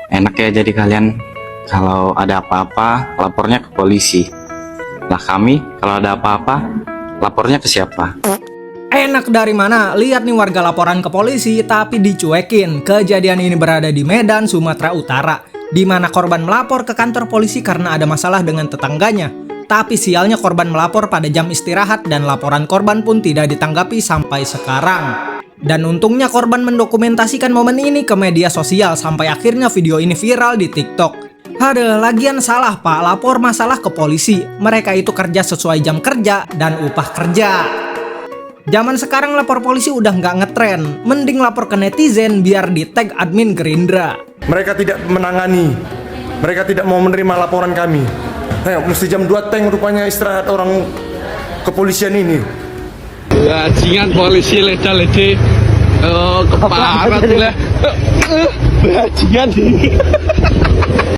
Enak ya jadi kalian, kalau ada apa-apa lapornya ke polisi. Lah kami kalau ada apa-apa lapornya ke siapa? Enak dari mana? Lihat nih, warga laporan ke polisi tapi dicuekin. Kejadian ini berada di Medan, Sumatera Utara, di mana korban melapor ke kantor polisi karena ada masalah dengan tetangganya. Tapi sialnya korban melapor pada jam istirahat dan laporan korban pun tidak ditanggapi sampai sekarang. Dan untungnya korban mendokumentasikan momen ini ke media sosial sampai akhirnya video ini viral di TikTok. Ada lagian salah pak, lapor masalah ke polisi. Mereka itu kerja sesuai jam kerja dan upah kerja. Zaman sekarang lapor polisi udah nggak ngetren. Mending lapor ke netizen biar di tag admin Gerindra. Mereka tidak menangani, mereka tidak mau menerima laporan kami. Mesti jam 2 tank rupanya istirahat orang kepolisian ini. Bajingan polisi leda-lede keparat lah. Bajingan.